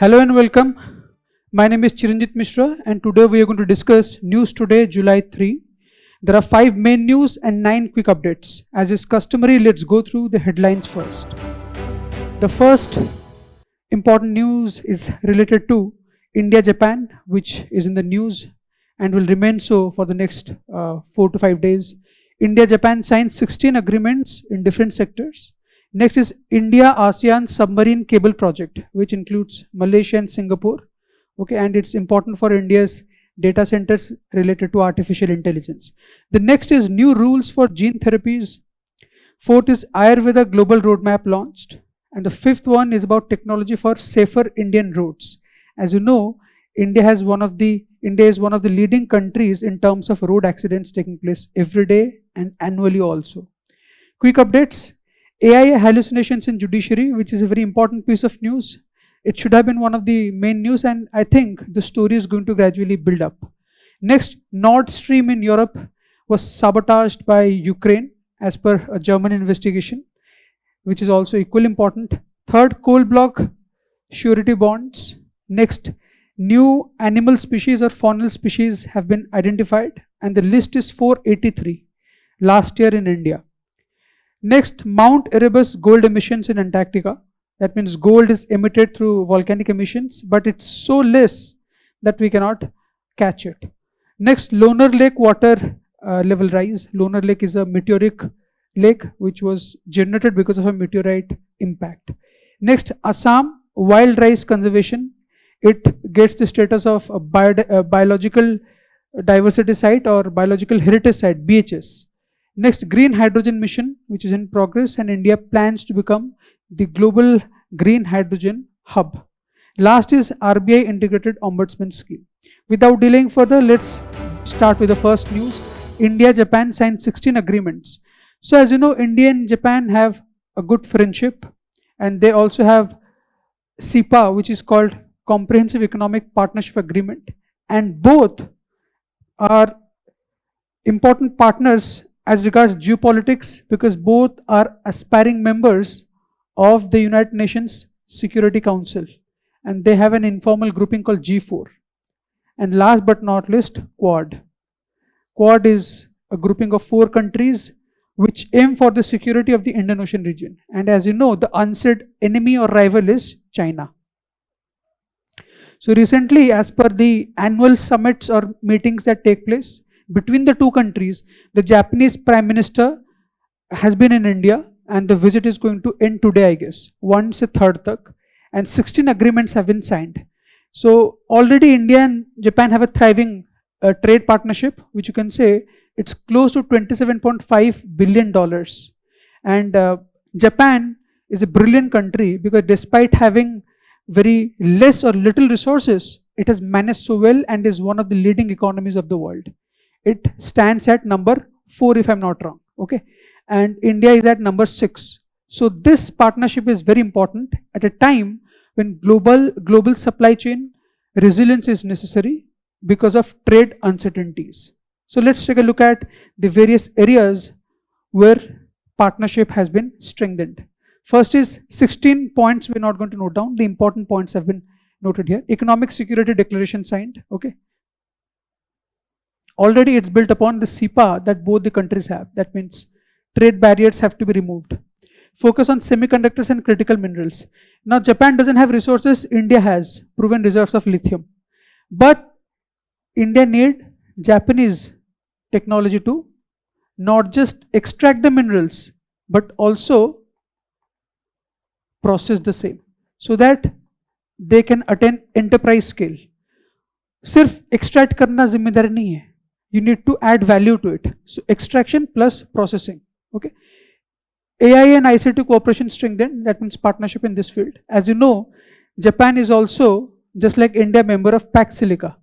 Hello and welcome. My name is Chiranjit Mishra and today we are going to discuss News Today, July 3. There are 5 main news and 9 quick updates. As is customary, let's go through the headlines first. The first important news is related to India-Japan, which is in the news and will remain so for the next 4 to 5 days. India-Japan signed 16 agreements in different sectors. Next is India-ASEAN Submarine Cable Project, which includes Malaysia and Singapore. Okay, and it's important for India's data centers related to artificial intelligence. The next is new rules for gene therapies. Fourth is Ayurveda Global Roadmap launched. And the fifth one is about technology for safer Indian roads. As you know, India is one of the leading countries in terms of road accidents taking place every day and annually also. Quick updates. AI hallucinations in judiciary, which is a very important piece of news. It should have been one of the main news, and I think the story is going to gradually build up. Next, Nord Stream in Europe was sabotaged by Ukraine as per a German investigation, which is also equally important. Third, coal block surety bonds. Next, new animal species or faunal species have been identified, and the list is 483 last year in India. Next, Mount Erebus gold emissions in Antarctica. That means gold is emitted through volcanic emissions, but it's so less that we cannot catch it. Next, Lonar Lake water level rise. Lonar Lake is a meteoric lake which was generated because of a meteorite impact. Next, Assam wild rice conservation. It gets the status of a biological diversity site or biological heritage site, BHS. Next, green hydrogen mission, which is in progress, and India plans to become the global green hydrogen hub. Last is RBI integrated ombudsman scheme. Without delaying further, let's start with the first news. India-Japan signed 16 agreements. So as you know, India and Japan have a good friendship, and they also have CEPA, which is called Comprehensive Economic Partnership Agreement, and both are important partners as regards geopolitics because both are aspiring members of the United Nations Security Council, and they have an informal grouping called G4. And last but not least, Quad. Quad is a grouping of 4 countries which aim for the security of the Indian Ocean region. And as you know, the unsaid enemy or rival is China. So recently, as per the annual summits or meetings that take place between the 2 countries, the Japanese Prime Minister has been in India, and the visit is going to end today, I guess. Once a third tak, and 16 agreements have been signed. So already India and Japan have a thriving trade partnership, which you can say it's close to $27.5 billion. And Japan is a brilliant country because despite having very less or little resources, it has managed so well and is one of the leading economies of the world. It stands at number 4 if I'm not wrong. Okay. And India is at number 6. So this partnership is very important at a time when global supply chain resilience is necessary because of trade uncertainties. So let's take a look at the various areas where partnership has been strengthened. First is 16 points we're not going to note down. The important points have been noted here. Economic Security Declaration signed. Okay. Already it's built upon the CEPA that both the countries have. That means trade barriers have to be removed. Focus on semiconductors and critical minerals. Now Japan doesn't have resources, India has proven reserves of lithium. But India needs Japanese technology to not just extract the minerals, but also process the same so that they can attain enterprise scale. सिर्फ extract करना जिम्मेदारी नहीं है. You need to add value to it. So extraction plus processing. Okay. AI and ICT cooperation strengthened. That means partnership in this field. As you know, Japan is also, just like India, member of Pax Silica,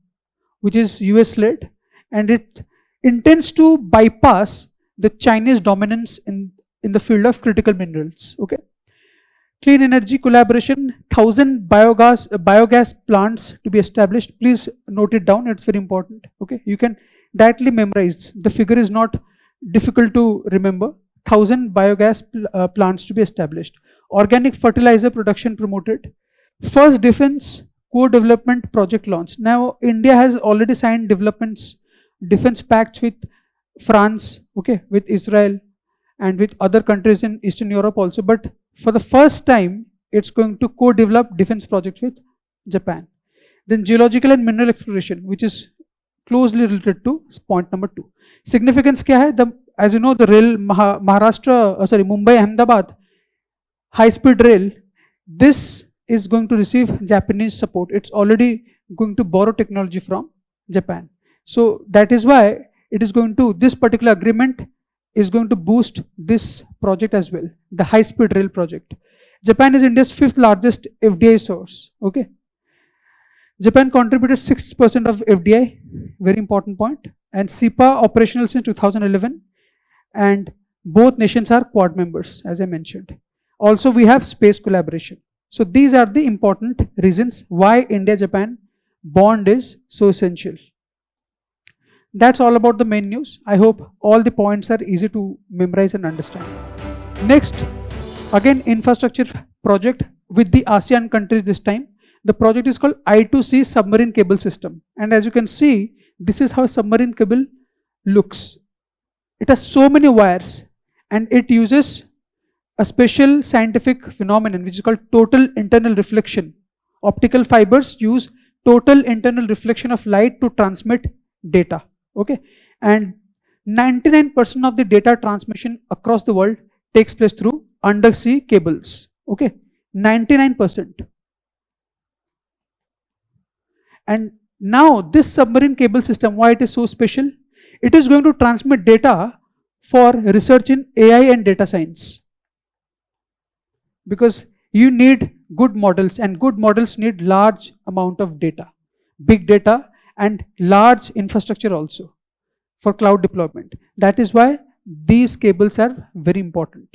which is US led, and it intends to bypass the Chinese dominance in the field of critical minerals. Okay. Clean energy collaboration, 1,000 biogas plants to be established. Please note it down, it's very important. Okay, you can directly memorize. The figure is not difficult to remember. 1,000 biogas plants to be established. Organic fertilizer production promoted. First defense co-development project launch. Now, India has already signed defense pacts with France, okay, with Israel, and with other countries in Eastern Europe also. But for the first time, it's going to co-develop defense projects with Japan. Then geological and mineral exploration, which is closely related to point number 2. Significance kya hai? As you know, the rail Mumbai Ahmedabad high speed rail, this is going to receive Japanese support. It's already going to borrow technology from Japan. So that is why this particular agreement is going to boost this project as well, the high speed rail project. Japan is India's 5th largest FDI source. Okay. Japan contributed 6% of FDI, very important point, and SIPA operational since 2011, and both nations are Quad members, as I mentioned. Also, we have space collaboration. So these are the important reasons why India-Japan bond is so essential. That's all about the main news. I hope all the points are easy to memorize and understand. Next, again, infrastructure project with the ASEAN countries this time. The project is called I2C submarine cable system. And as you can see, this is how a submarine cable looks. It has so many wires, and it uses a special scientific phenomenon which is called total internal reflection. Optical fibers use total internal reflection of light to transmit data. Okay, and 99% of the data transmission across the world takes place through undersea cables. Okay, 99%. And now this submarine cable system, why it is so special? It is going to transmit data for research in AI and data science. Because you need good models, and good models need large amount of data, big data, and large infrastructure also for cloud deployment. That is why these cables are very important.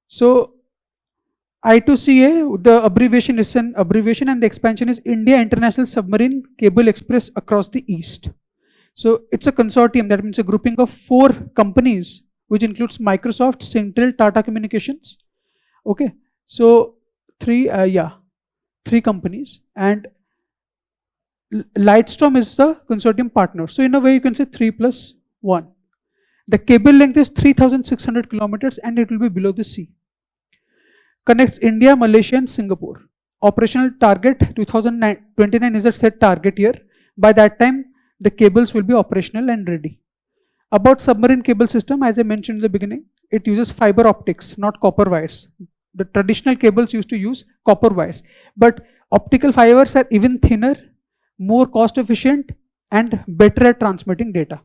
So I2CA, the abbreviation is an abbreviation, and the expansion is India International Submarine Cable Express across the East. So it's a consortium, that means a grouping of 4 companies, which includes Microsoft, Syntel, Tata Communications. Okay, so 3 companies, and Lightstrom is the consortium partner. So in a way you can say 3 plus 1. The cable length is 3,600 kilometers, and it will be below the sea. Connects India, Malaysia and Singapore. Operational target 2029 is a set target year. By that time, the cables will be operational and ready. About submarine cable system, as I mentioned in the beginning, it uses fiber optics, not copper wires. The traditional cables used to use copper wires, but optical fibers are even thinner, more cost efficient, and better at transmitting data.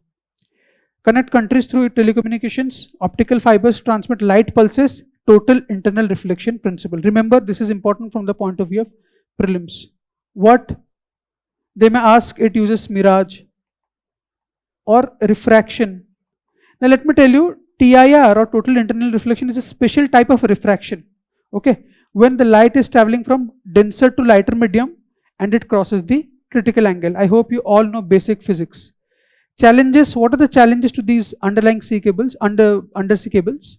Connect countries through telecommunications. Optical fibers transmit light pulses, total internal reflection principle. Remember, this is important from the point of view of prelims. What they may ask, it uses mirage or refraction. Now let me tell you, TIR or total internal reflection is a special type of refraction. Okay, when the light is traveling from denser to lighter medium and it crosses the critical angle. I hope you all know basic physics. Challenges, what are the challenges to these underlying sea cables, undersea cables?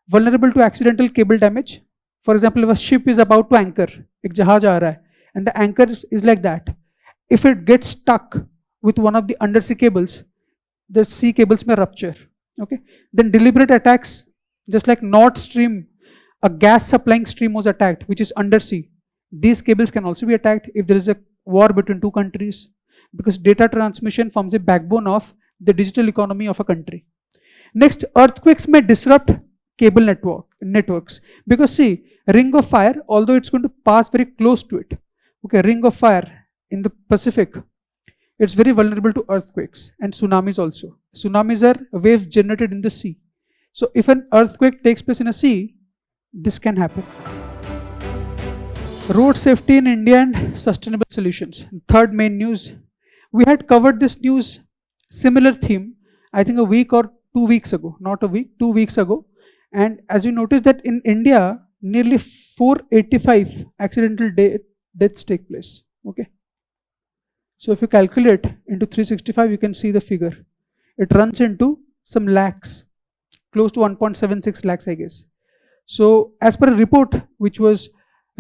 Vulnerable to accidental cable damage. For example, if a ship is about to anchor, ek jahaz aa raha hai, and the anchor is like that. If it gets stuck with one of the undersea cables, the sea cables may rupture. Okay. Then deliberate attacks, just like Nord Stream, a gas supplying stream was attacked, which is undersea. These cables can also be attacked if there is a war between 2 countries, because data transmission forms a backbone of the digital economy of a country. Next, earthquakes may disrupt cable networks, because see, ring of fire, although it's going to pass very close to it, okay, ring of fire in the Pacific, it's very vulnerable to earthquakes and tsunamis also. Tsunamis are waves generated in the sea. So if an earthquake takes place in a sea, this can happen. Road safety in India and sustainable solutions. Third main news. We had covered this news, similar theme, I think a week or 2 weeks ago, not a week, 2 weeks ago. And as you notice that in India, nearly 485 accidental deaths take place. Okay. So if you calculate into 365, you can see the figure. It runs into some lakhs, close to 1.76 lakhs, I guess. So as per a report which was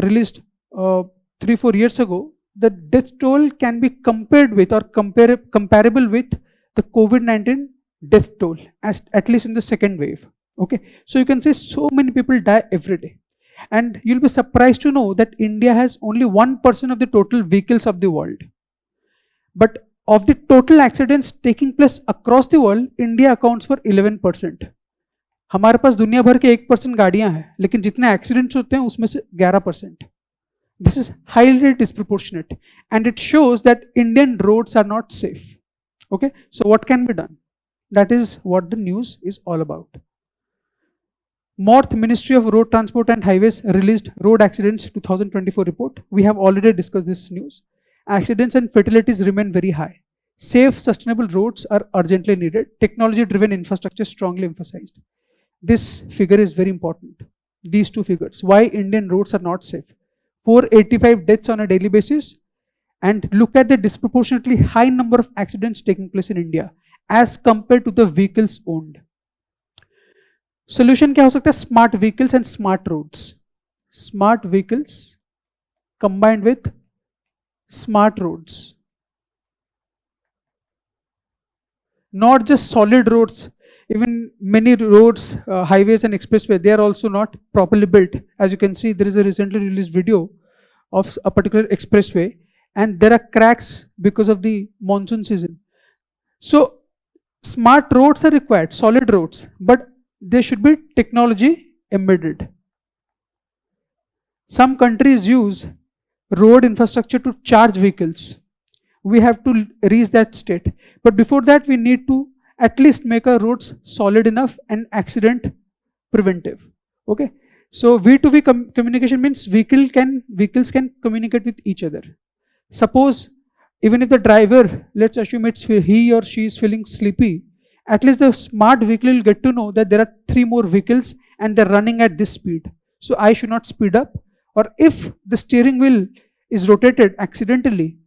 released uh, 3-4 years ago, the death toll can be compared with or comparable with the COVID-19 death toll, as at least in the second wave. Okay, so you can say so many people die every day, and you'll be surprised to know that India has only 1% of the total vehicles of the world. But of the total accidents taking place across the world, India accounts for 11%. हमारे पास दुनिया भर के 1% गाड़ियां हैं, लेकिन जितने accidents होते हैं उसमें से 11%. This is highly disproportionate, and it shows that Indian roads are not safe. Okay, so what can be done? That is what the news is all about. MORTH, Ministry of Road Transport and Highways, released Road Accidents 2024 report. We have already discussed this news. Accidents and fatalities remain very high. Safe, sustainable roads are urgently needed. Technology-driven infrastructure strongly emphasized. This figure is very important. These two figures. Why Indian roads are not safe? 485 deaths on a daily basis, and look at the disproportionately high number of accidents taking place in India as compared to the vehicles owned. Solution क्या हो सकता है? Smart vehicles and smart roads. Smart vehicles combined with smart roads. Not just solid roads, even many roads, highways and expressway, they are also not properly built. As you can see, there is a recently released video of a particular expressway, and there are cracks because of the monsoon season. So smart roads are required, solid roads, but there should be technology embedded. Some countries use road infrastructure to charge vehicles. We have to reach that state, but before that we need to at least make our roads solid enough and accident preventive. Okay, so V2V communication means vehicles can communicate with each other. Suppose even if the driver, let's assume he or she is feeling sleepy, at least the smart vehicle will get to know that there are 3 more vehicles and they're running at this speed, so I should not speed up. Or if the steering wheel is rotated accidentally,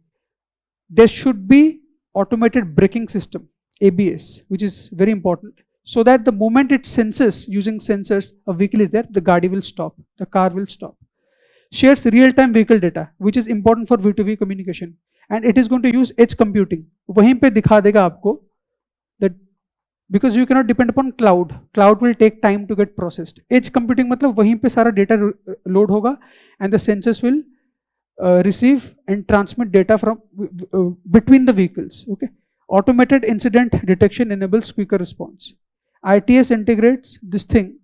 there should be automated braking system, ABS, which is very important, so that the moment it senses, using sensors, a vehicle is there, the गाड़ी will stop, the car will stop. Shares real-time vehicle data, which is important for V2V communication, and it is going to use edge computing. वहीं पे दिखा देगा आपको that because you cannot depend upon cloud will take time to get processed. Edge computing मतलब वहीं पे सारा data load होगा, and the sensors will receive and transmit data from between the vehicles. Okay, automated incident detection enables quicker response. ITS integrates this thing,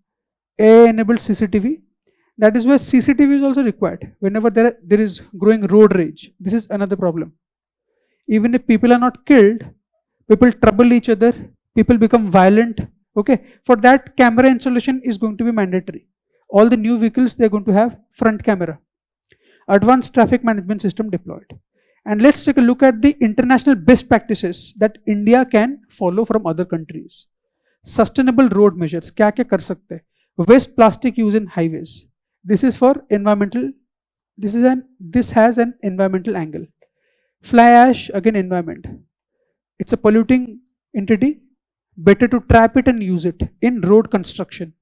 AI-enabled CCTV. That is why CCTV is also required whenever there is growing road rage. This is another problem. Even if people are not killed, people trouble each other, people become violent. Okay, for that camera installation is going to be mandatory. All the new vehicles, they are going to have front camera. Advanced traffic management system deployed. And let's take a look at the international best practices that India can follow from other countries. Sustainable road measures. क्या क्या कर सकते हैं? Waste plastic use in highways. This is for environmental. This has an environmental angle. Fly ash, again environment. It's a polluting entity. Better to trap it and use it in road construction.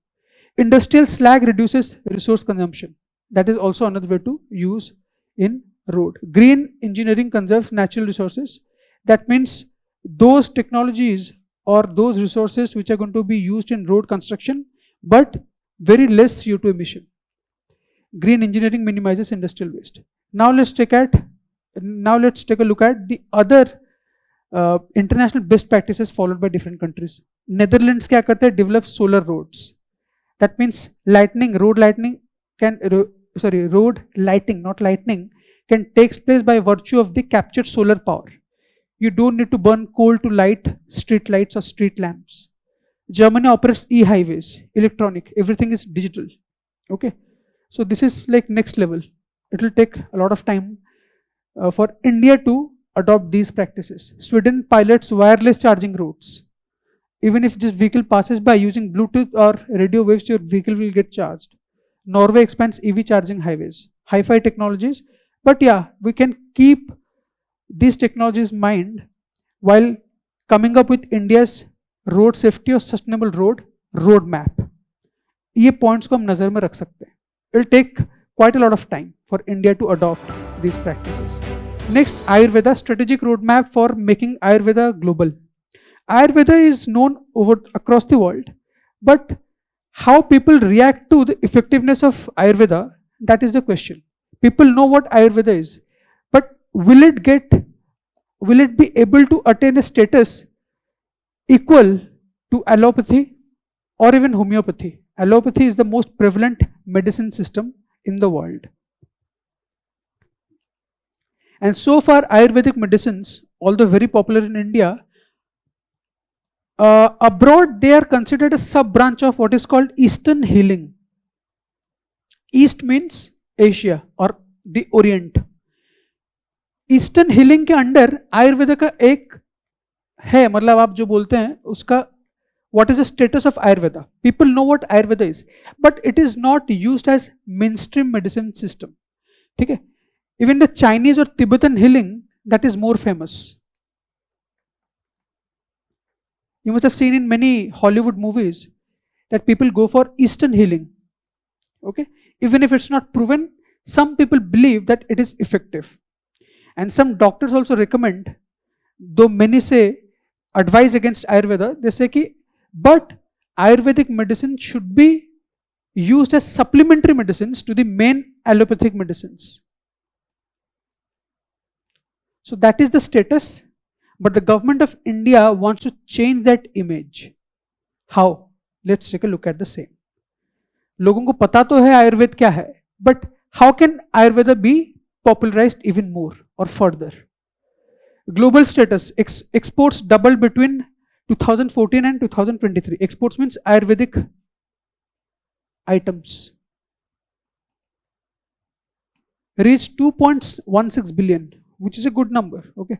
Industrial slag reduces resource consumption. That is also another way to use in road. Green engineering conserves natural resources. That means those technologies or those resources which are going to be used in road construction, but very less CO2 emission. Green engineering minimizes industrial waste. Now let's take a look at the other international best practices followed by different countries. Netherlands क्या करते हैं? Develop solar roads. That means road lighting, not lightning, can take place by virtue of the captured solar power. You don't need to burn coal to light street lights or street lamps. Germany operates e-highways, electronic, everything is digital. Okay, so this is like next level. It will take a lot of time for India to adopt these practices. Sweden pilots wireless charging routes. Even if this vehicle passes by, using Bluetooth or radio waves, your vehicle will get charged. Norway expands EV charging highways. Hi-fi technologies. But yeah, we can keep these technologies in mind while coming up with India's road safety or sustainable road roadmap. ये points को हम नजर में रख सकते हैं. It will take quite a lot of time for India to adopt these practices. Next, Ayurveda, strategic roadmap for making Ayurveda global. Ayurveda is known across the world, but how people react to the effectiveness of Ayurveda, that is the question. People know what Ayurveda is, but will it be able to attain a status equal to allopathy or even homeopathy? Allopathy is the most prevalent medicine system in the world. And so far, Ayurvedic medicines, although very popular in India, abroad they are considered a sub branch of what is called Eastern healing. East means Asia or the Orient. Eastern healing के under Ayurveda का एक है, मतलब आप जो बोलते हैं उसका what is the status of Ayurveda? People know what Ayurveda is, but it is not used as mainstream medicine system. ठीक है? Even the Chinese or Tibetan healing, that is more famous. You must have seen in many Hollywood movies that people go for Eastern healing. Okay? Even if it's not proven, some people believe that it is effective. And some doctors also recommend, though many say advise against Ayurveda, they say ki, but Ayurvedic medicine should be used as supplementary medicines to the main allopathic medicines. So that is the status, but the government of India wants to change that image. How? Let's take a look at the same. लोगों को पता तो है आयुर्वेद क्या है, but how can Ayurveda be popularized even more or further? Global status, exports doubled between 2014 and 2023. Exports means Ayurvedic items. Reached 2.16 billion, which is a good number. Okay,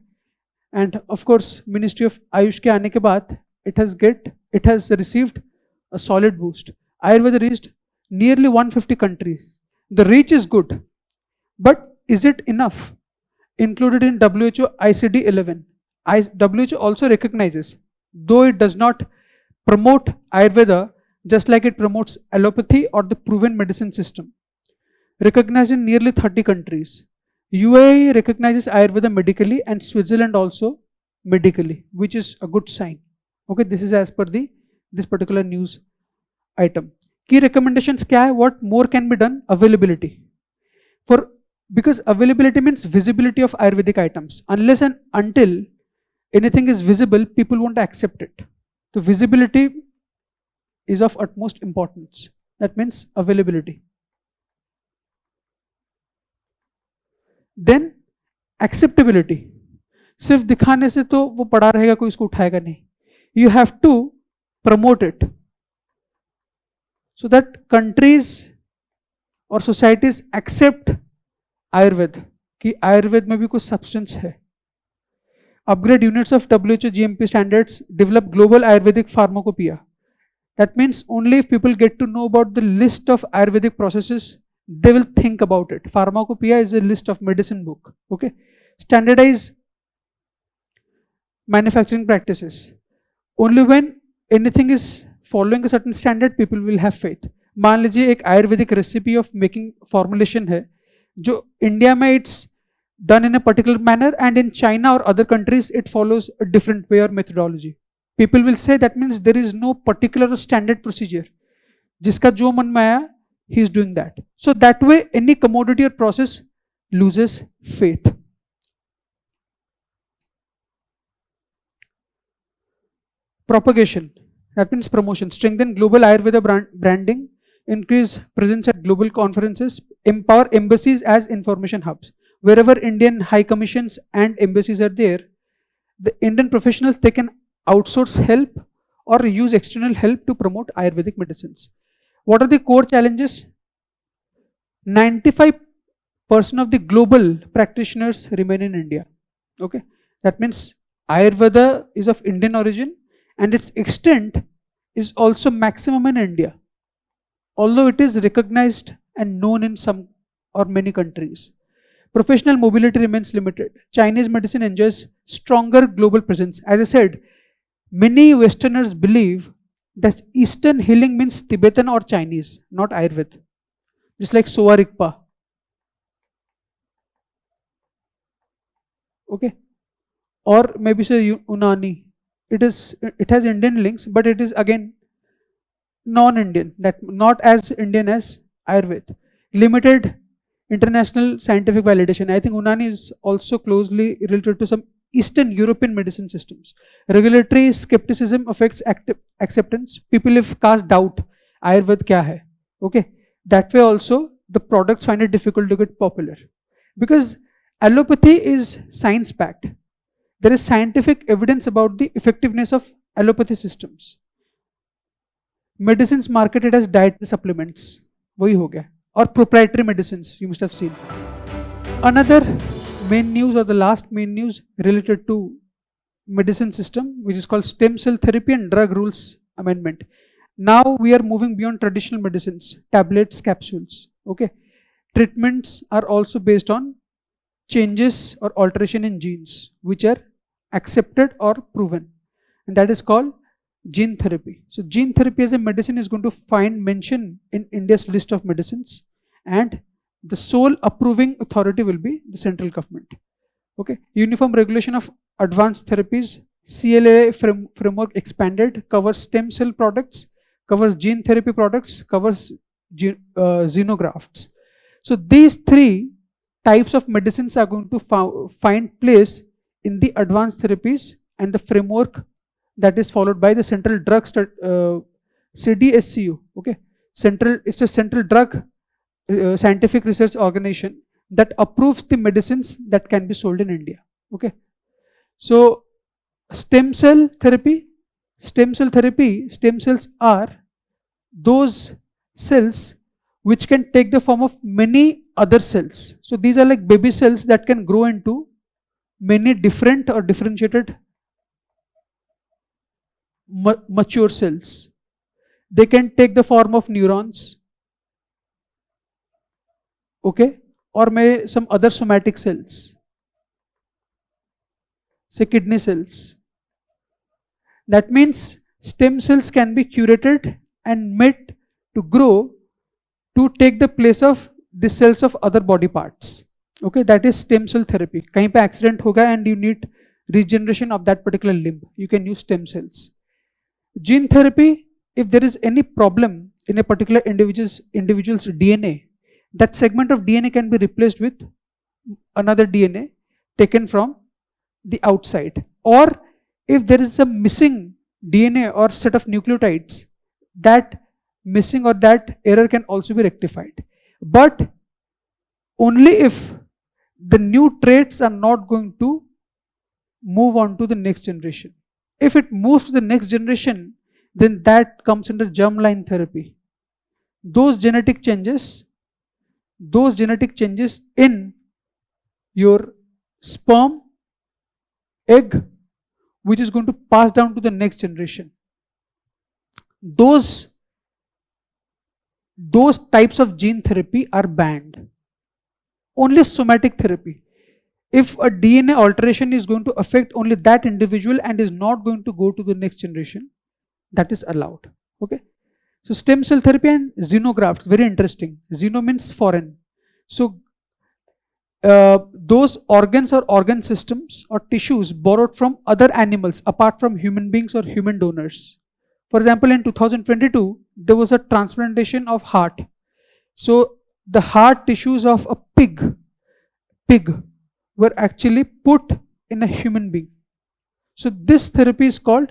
and of course, Ministry of Ayush ke aane ke baad, it has received a solid boost. Ayurveda reached nearly 150 countries. The reach is good, but is it enough? Included in WHO ICD 11. WHO also recognizes, though it does not promote Ayurveda just like it promotes allopathy or the proven medicine system. Recognized in nearly 30 countries. UAE recognizes Ayurveda medically and Switzerland also medically, which is a good sign. Okay, this is as per this particular news item. Key recommendations kya hai? What more can be done? Availability. Because availability means visibility of Ayurvedic items. Unless and until anything is visible, people won't accept it. So visibility is of utmost importance. That means availability. Then acceptability. सिर्फ दिखाने से तो वो पड़ा रहेगा, कोई इसको उठाएगा नहीं. You have to promote it so that countries or societies accept Ayurveda, कि आयुर्वेद में भी कुछ सब्सटेंस है. Upgrade units of WHO GMP standards, develop global Ayurvedic pharmacopoeia. That means only if people get to know about the list of Ayurvedic processes, they will think about it. Pharmacopoeia is a list of medicine book. Okay. Standardize manufacturing practices. Only when anything is following a certain standard, people will have faith. मान लीजिए एक Ayurvedic recipe of making formulation है, जो India में it's done in a particular manner and in China or other countries it follows a different way or methodology. People will say that means there is no particular standard procedure. जिसका जो मन में आया, he is doing that. So that way any commodity or process loses faith. Propagation, that means promotion. Strengthen global Ayurveda branding, increase presence at global conferences, empower embassies as information hubs. Wherever Indian high commissions and embassies are there, the Indian professionals, they can outsource help or use external help to promote Ayurvedic medicines. What are the core challenges? 95% of the global practitioners remain in India. Okay, that means Ayurveda is of Indian origin and its extent is also maximum in India, although it is recognized and known in some or many countries. Professional mobility remains limited. Chinese medicine enjoys stronger global presence. As I said, many Westerners believe that Eastern healing means Tibetan or Chinese, not Ayurveda. Just like Sowa Rigpa. Okay, or maybe say Unani. It has Indian links, but it is again non-Indian, that not as Indian as Ayurveda. Limited international scientific validation. I think Unani is also closely related to some Eastern European medicine systems. Regulatory skepticism affects acceptance. People if cast doubt, Ayurveda kya hai? Okay, that way also the products find it difficult to get popular because allopathy is science backed. There is scientific evidence about the effectiveness of allopathy systems. Medicines marketed as dietary supplements, वही हो गया, or proprietary medicines you must have seen. Another main news, or the last main news related to medicine system, which is called stem cell therapy and drug rules amendment. Now we are moving beyond traditional medicines, tablets, capsules. Okay, treatments are also based on changes or alteration in genes which are accepted or proven, and that is called gene therapy. So gene therapy as a medicine is going to find mention in India's list of medicines, and the sole approving authority will be the central government. Okay, uniform regulation of advanced therapies, CLA framework expanded, covers stem cell products, covers gene therapy products, covers xenografts. So these three types of medicines are going to find place in the advanced therapies, and the framework that is followed by the central drug CDSCU. Okay, it's a central drug scientific research organization that approves the medicines that can be sold in India. Okay, so stem cell therapy, stem cells are those cells which can take the form of many other cells. So these are like baby cells that can grow into many different or differentiated mature cells. They can take the form of neurons, okay, or may some other somatic cells, say kidney cells. That means stem cells can be curated and made to grow to take the place of the cells of other body parts. Okay, that is stem cell therapy. कहीं पे accident होगा and you need regeneration of that particular limb, you can use stem cells. Gene therapy, if there is any problem in a particular individual's DNA, that segment of DNA can be replaced with another DNA taken from the outside. Or if there is a missing DNA or set of nucleotides, that missing or that error can also be rectified. But only if the new traits are not going to move on to the next generation. If it moves to the next generation, then that comes under germline therapy. Those genetic changes in your sperm, egg, which is going to pass down to the next generation. Those types of gene therapy are banned. Only somatic therapy. If a DNA alteration is going to affect only that individual and is not going to go to the next generation, that is allowed. Okay. So stem cell therapy and xenografts, very interesting. Xeno means foreign. So those organs or organ systems or tissues borrowed from other animals apart from human beings or human donors. For example, in 2022, there was a transplantation of heart. So the heart tissues of a pig were actually put in a human being. So this therapy is called,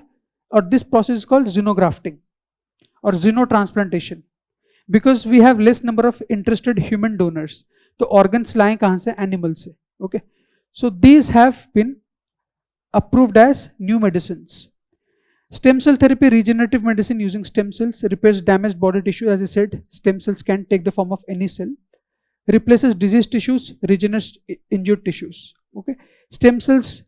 or this process is called xenografting or xenotransplantation, because we have less number of interested human donors. तो organs लाएं कहाँ से? Animal से. Okay. So these have been approved as new medicines. Stem cell therapy, regenerative medicine using stem cells, repairs damaged body tissue. As I said, stem cells can take the form of any cell. Replaces diseased tissues, regenerates injured tissues. Okay. Stem cells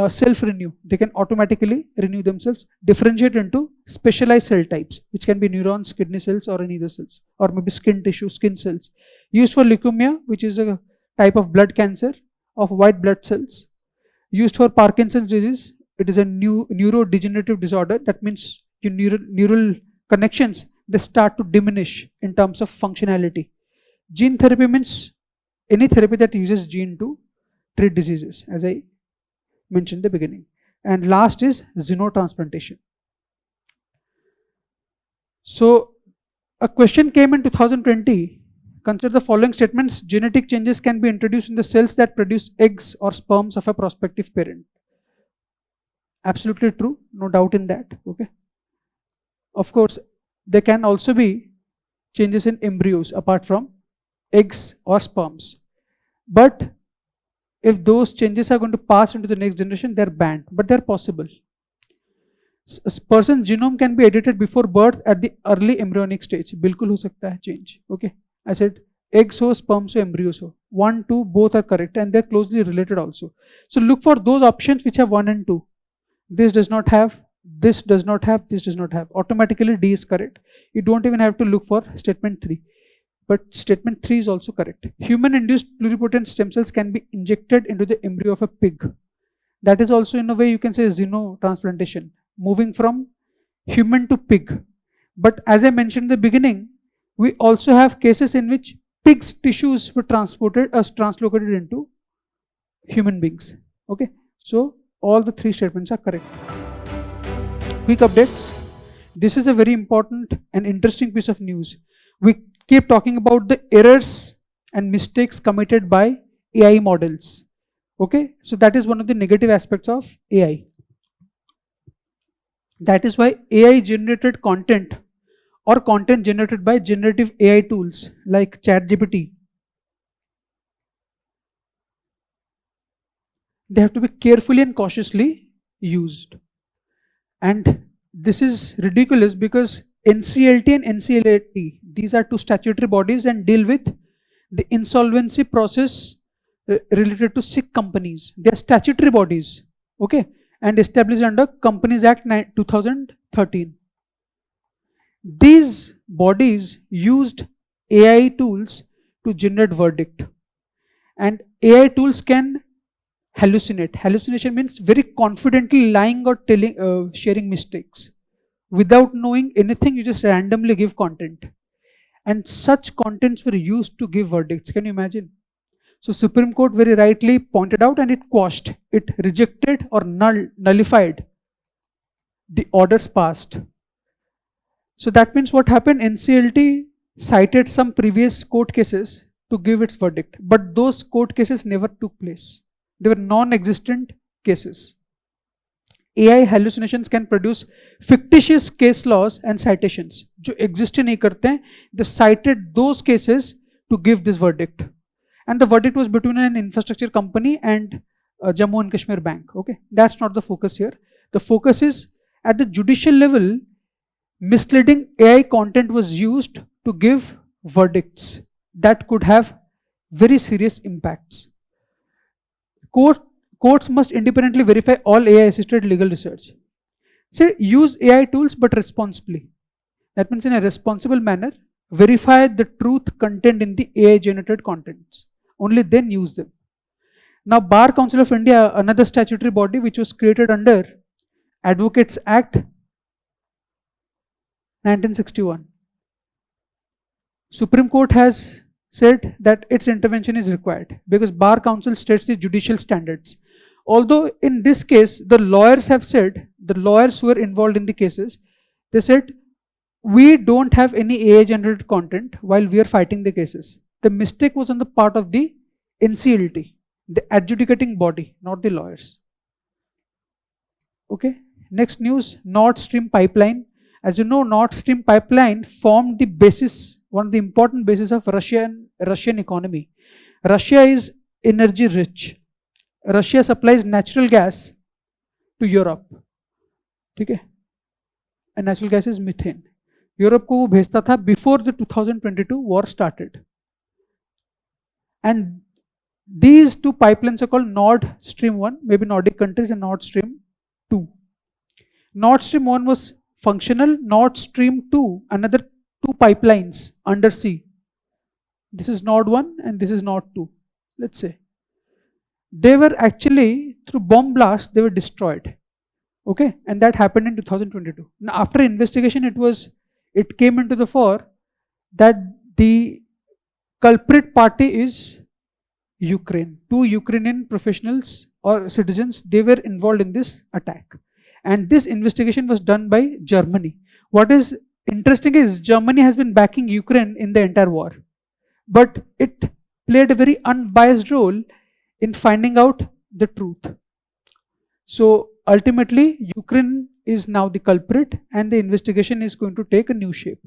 self-renew. They can automatically renew themselves, differentiate into specialized cell types, which can be neurons, kidney cells, or any other cells, or maybe skin tissue, skin cells. Used for leukemia, which is a type of blood cancer of white blood cells. Used for Parkinson's disease, it is a neurodegenerative disorder. That means your neural connections, they start to diminish in terms of functionality. Gene therapy means any therapy that uses gene to treat diseases, as I mentioned in the beginning. And last is xenotransplantation. So a question came in 2020. Consider the following statements. Genetic changes can be introduced in the cells that produce eggs or sperms of a prospective parent. Absolutely true, no doubt in that. Okay. Of course, there can also be changes in embryos apart from eggs or sperms. But if those changes are going to pass into the next generation, they're banned, but they're possible. A person's genome can be edited before birth at the early embryonic stage. बिल्कुल हो सकता है change. Okay. I said eggs ho, sperms ho, embryos ho. 1, 2, both are correct and they're closely related also. So look for those options which have 1 and 2. This does not have, this does not have, this does not have. Automatically D is correct. You don't even have to look for statement 3. But statement 3 is also correct. Human-induced pluripotent stem cells can be injected into the embryo of a pig. That is also in a way you can say xenotransplantation, moving from human to pig. But as I mentioned in the beginning, we also have cases in which pigs' tissues were translocated into human beings. Okay, so all the 3 statements are correct. Quick updates. This is a very important and interesting piece of news. We keep talking about the errors and mistakes committed by AI models. Okay, so that is one of the negative aspects of AI. That is why AI generated content or content generated by generative AI tools like ChatGPT, they have to be carefully and cautiously used. And this is ridiculous because NCLT and NCLAT, these are 2 statutory bodies and deal with the insolvency process related to sick companies. They are statutory bodies, okay, and established under Companies Act 2013. These bodies used AI tools to generate verdict, and AI tools can hallucinate. Hallucination means very confidently lying or telling, sharing mistakes. Without knowing anything, you just randomly give content. And such contents were used to give verdicts. Can you imagine? So Supreme Court very rightly pointed out and it quashed. It rejected or nullified the orders passed. So that means what happened? NCLT cited some previous court cases to give its verdict. But those court cases never took place. They were non-existent cases. AI hallucinations can produce fictitious case laws and citations. जो exist नहीं करते हैं, they cited those cases to give this verdict. And the verdict was between an infrastructure company and Jammu and Kashmir Bank. Okay, that's not the focus here. The focus is at the judicial level, misleading AI content was used to give verdicts that could have very serious impacts. Courts must independently verify all AI-assisted legal research. So use AI tools but responsibly. That means in a responsible manner, verify the truth contained in the AI-generated contents. Only then use them. Now, Bar Council of India, another statutory body which was created under Advocates Act 1961. Supreme Court has said that its intervention is required because Bar Council states the judicial standards. Although in this case, the lawyers have said, the lawyers who were involved in the cases, they said, we don't have any AI generated content while we are fighting the cases. The mistake was on the part of the NCLT, the adjudicating body, not the lawyers. Okay, next news, Nord Stream pipeline. As you know, Nord Stream pipeline formed the basis, one of the important bases of Russian economy. Russia is energy rich. Russia supplies natural gas to Europe. Okay? And natural gas is methane. Europe को वो भेजता था before the 2022 war started. And these 2 pipelines are called Nord Stream 1, maybe Nordic countries, and Nord Stream 2. Nord Stream 1 was functional. Nord Stream 2, another 2 pipelines under sea. This is Nord 1 and this is Nord 2, let's say. They were actually, through bomb blast, they were destroyed. Okay, and that happened in 2022. Now, after investigation, it came into the fore that the culprit party is Ukraine. 2 Ukrainian professionals or citizens, they were involved in this attack. And this investigation was done by Germany. What is interesting is Germany has been backing Ukraine in the entire war, but it played a very unbiased role in finding out the truth. So ultimately, Ukraine is now the culprit, and the investigation is going to take a new shape.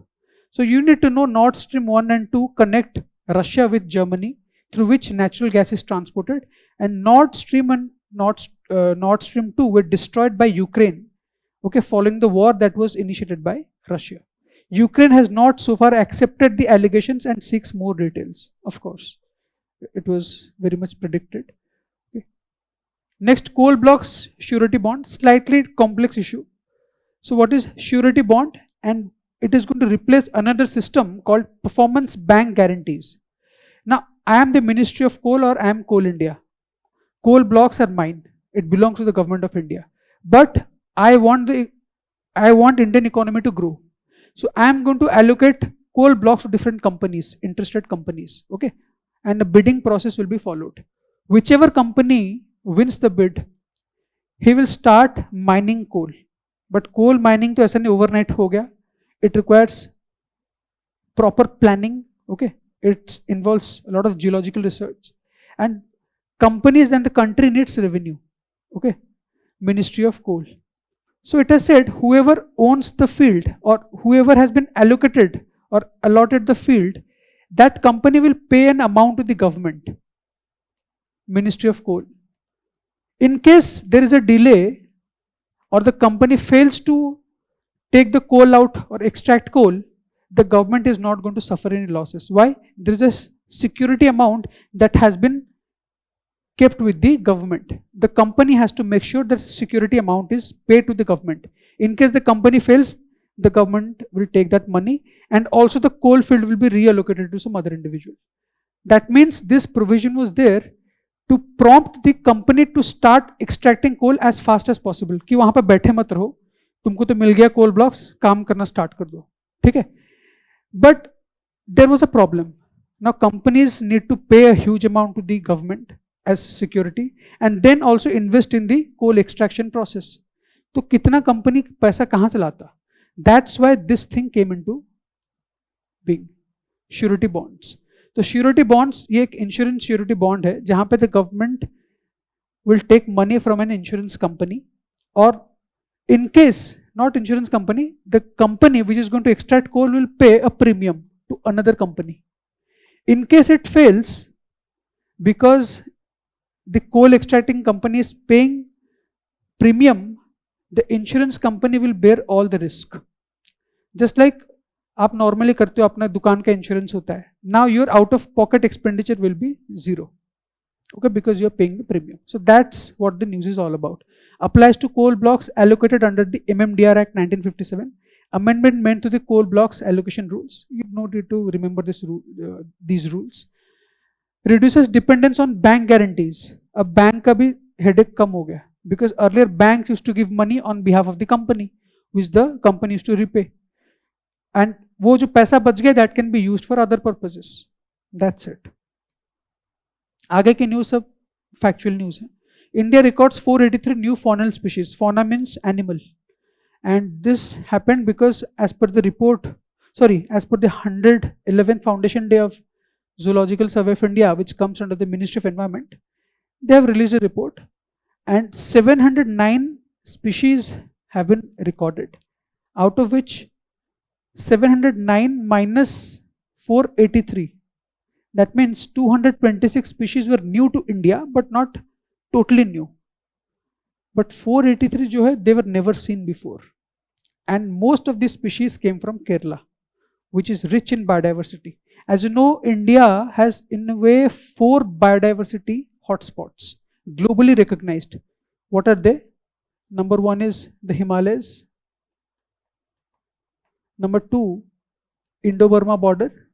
So you need to know Nord Stream 1 and 2 connect Russia with Germany, through which natural gas is transported, and Nord Stream and Nord Stream 2 were destroyed by Ukraine, okay, following the war that was initiated by Russia. Ukraine has not so far accepted the allegations and seeks more details. Of course, it was very much predicted. Okay. Next, coal blocks surety bond, slightly complex issue. So what is surety bond? And it is going to replace another system called performance bank guarantees. Now, I am the Ministry of Coal, or I am Coal India. Coal blocks are mine. It belongs to the government of India. But I want Indian economy to grow. So I am going to allocate coal blocks to different companies, interested companies. Okay, and a bidding process will be followed. Whichever company wins the bid, he will start mining coal. But coal mining to ऐसा नहीं overnight हो गया. It requires proper planning. Okay, it involves a lot of geological research, and companies and the country needs revenue. Okay, Ministry of Coal. So it has said whoever owns the field, or whoever has been allocated or allotted the field, that company will pay an amount to the government, Ministry of Coal. In case there is a delay or the company fails to take the coal out or extract coal, the government is not going to suffer any losses. Why? There is a security amount that has been kept with the government. The company has to make sure that security amount is paid to the government. In case the company fails, the government will take that money, and also the coal field will be reallocated to some other individual. That means this provision was there to prompt the company to start extracting coal as fast as possible. कि वहां पर बैठे मत रहो, तुमको तो मिल गया coal blocks, काम करना start कर दो, ठीक है? But there was a problem. Now companies need to pay a huge amount to the government as security, and then also invest in the coal extraction process. तो कितना कंपनी पैसा कहाँ से लाता? That's why this thing came into being. Surety bonds. तो surety bonds ये एक insurance surety bond है जहाँ पे the government will take money from an insurance company, or in case not insurance company, the company which is going to extract coal will pay a premium to another company. In case it fails, because the coal extracting company is paying premium, the insurance company will bear all the risk. Just like आप normally करते हो, अपना दुकान का insurance होता है. Now your out of pocket expenditure will be zero. Okay, because you are paying the premium. So that's what the news is all about. Applies to coal blocks allocated under the MMDR Act 1957. Amendment meant to the coal blocks allocation rules. You don't need to remember these rules. Reduces dependence on bank guarantees. A bank का भी headache कम हो गया, because earlier banks used to give money on behalf of the company, which the company used to repay. And वो जो पैसा बच गया, that can be used for other purposes. That's it. आगे की न्यूज सब फैक्चुअल न्यूज है. India records 483 new faunal species. Fauna means animal, and this happened because as per the 111th Foundation Day of Zoological Survey of India, which comes under the Ministry of Environment, they have released a report, and 709 species have been recorded, out of which 709 minus 483, that means 226 species were new to India, but not totally new. But 483 जो है, they were never seen before, and most of these species came from Kerala, which is rich in biodiversity. As you know, India has in a way 4 biodiversity hotspots, globally recognized. What are they? Number 1 is the Himalayas. Number 2, Indo-Burma border.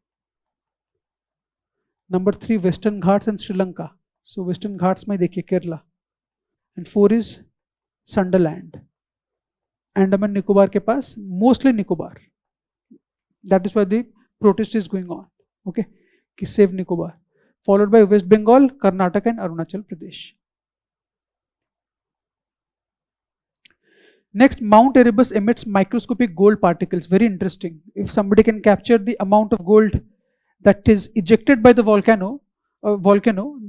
Number 3, Western Ghats and Sri Lanka. So Western Ghats में देखिए Kerala. And 4 is Sunderland. Andaman Nicobar के पास, mostly Nicobar. That is why the protest is going on. Okay, कि save Nicobar. Followed by West Bengal, Karnataka and Arunachal Pradesh. Next, Mount Erebus emits microscopic gold particles. Very interesting. If somebody can capture the amount of gold that is ejected by the volcano,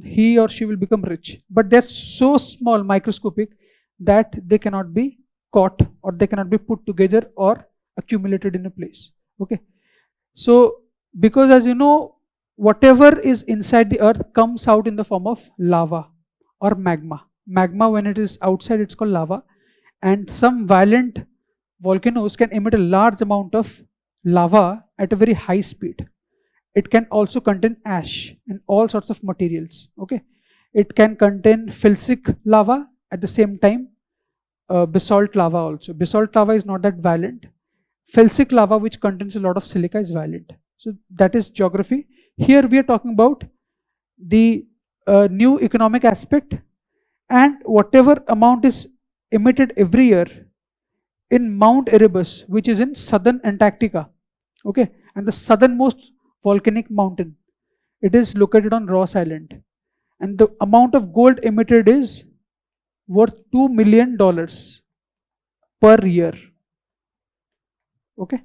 he or she will become rich. But they're so small, microscopic, that they cannot be caught, or they cannot be put together or accumulated in a place. Okay. So, because as you know, whatever is inside the earth comes out in the form of lava or magma. Magma, when it is outside, it's called lava. And some violent volcanoes can emit a large amount of lava at a very high speed. It can also contain ash and all sorts of materials. Okay, it can contain felsic lava at the same time, basalt lava also. Basalt lava is not that violent. Felsic lava, which contains a lot of silica, is violent. So that is geography. Here we are talking about the new economic aspect, and whatever amount is emitted every year in Mount Erebus, which is in southern Antarctica. Okay, and the southernmost volcanic mountain. It is located on Ross Island, and the amount of gold emitted is worth $2 million per year. Okay,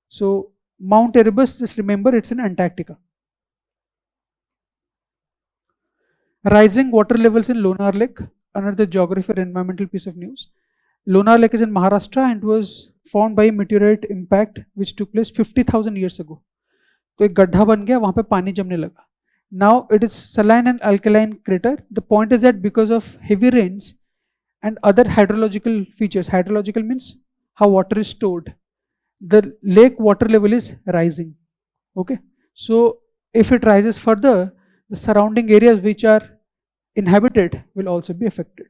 so Mount Erebus, just remember, it's in Antarctica. Rising water levels in Lonar Lake, another geography or environmental piece of news. Lonar Lake is in Maharashtra and was formed by a meteorite impact which took place 50,000 years ago. तो एक गड्ढा बन गया, वहां पे पानी जमने लगा. Now it is saline and alkaline crater. The point is that because of heavy rains and other hydrological features, hydrological means how water is stored, the lake water level is rising. Okay, so if it rises further, the surrounding areas which are inhabited will also be affected.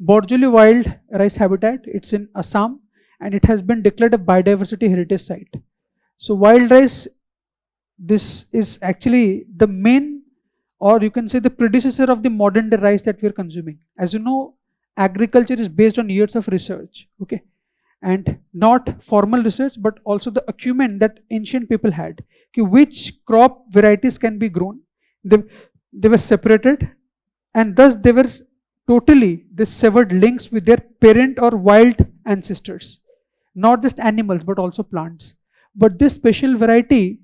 Borjoli wild rice habitat, it's in Assam, and it has been declared a biodiversity heritage site. So wild rice, this is actually the main, or you can say the predecessor of the modern day rice that we are consuming. As you know, agriculture is based on years of research, okay, and not formal research, but also the acumen that ancient people had. Okay, which crop varieties can be grown? They were separated, and thus they severed links with their parent or wild ancestors. Not just animals, but also plants. But this special variety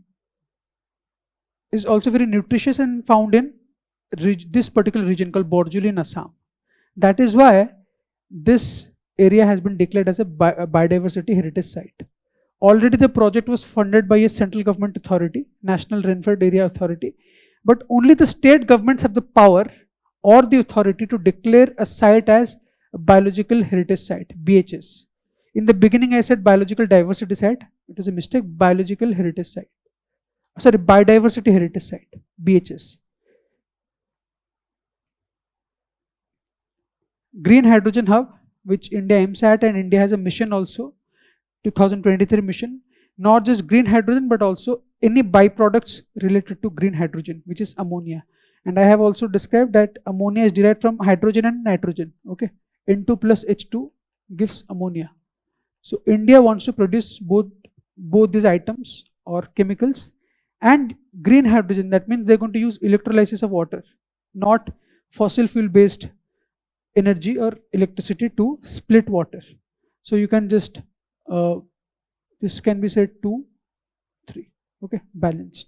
is also very nutritious and found in this particular region called Borjoli in Assam. That is why this area has been declared as a biodiversity heritage site. Already the project was funded by a central government authority, National Rainfed Area Authority, but only the state governments have the power or the authority to declare a site as a biological heritage site, BHS. In the beginning I said biological diversity site. It was a mistake. Biological heritage site. Sorry, biodiversity heritage site, BHS. Green hydrogen hub, which India aims at, and India has a mission also, 2023 mission. Not just green hydrogen, but also any byproducts related to green hydrogen, which is ammonia. And I have also described that ammonia is derived from hydrogen and nitrogen. Okay, N2 plus H2 gives ammonia. So India wants to produce both these items or chemicals and green hydrogen. That means they're going to use electrolysis of water, not fossil fuel based energy or electricity to split water. So you can just this can be said 2, 3. Okay, balanced.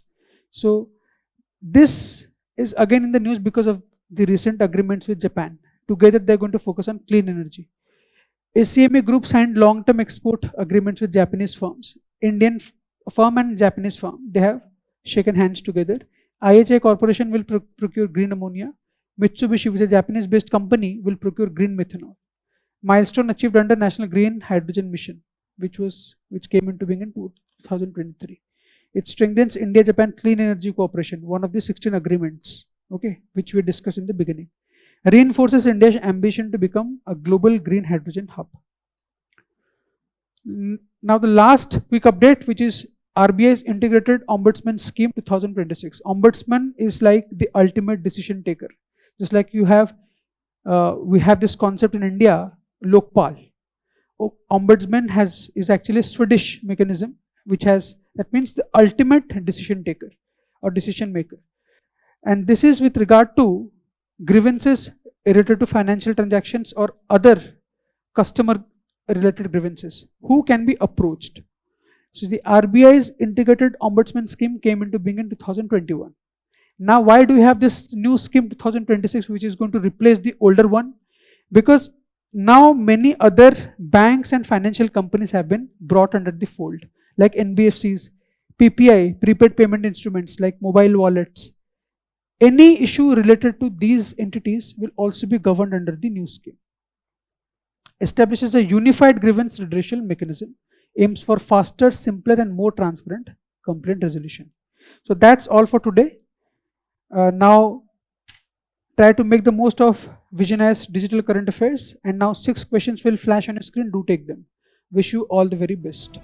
So this is again in the news because of the recent agreements with Japan. Together they're going to focus on clean energy. ACMA Group signed long-term export agreements with Japanese firms. Indian firm and Japanese firm, they have shaken hands together. IHI Corporation will procure green ammonia. Mitsubishi, which is a Japanese-based company, will procure green methanol. Milestone achieved under National Green Hydrogen Mission, which came into being in 2023. It strengthens India-Japan clean energy cooperation, one of the 16 agreements, okay, which we discussed in the beginning. Reinforces India's ambition to become a global green hydrogen hub. Now the last quick update, which is RBI's Integrated Ombudsman Scheme 2026. Ombudsman is like the ultimate decision taker. Just like we have this concept in India, Lokpal. Ombudsman is actually a Swedish mechanism, that means the ultimate decision taker or decision maker. And this is with regard to grievances related to financial transactions or other customer related grievances, who can be approached? So the RBI's integrated ombudsman scheme came into being in 2021. Now why do we have this new scheme 2026 which is going to replace the older one? Because now many other banks and financial companies have been brought under the fold, like NBFCs, PPI, prepaid payment instruments like mobile wallets. Any issue related to these entities will also be governed under the new scheme. Establishes a unified grievance redressal mechanism, aims for faster, simpler and more transparent complaint resolution. So that's all for today. Now try to make the most of Visionaire's digital current affairs, and now 6 questions will flash on your screen. Do take them. Wish you all the very best.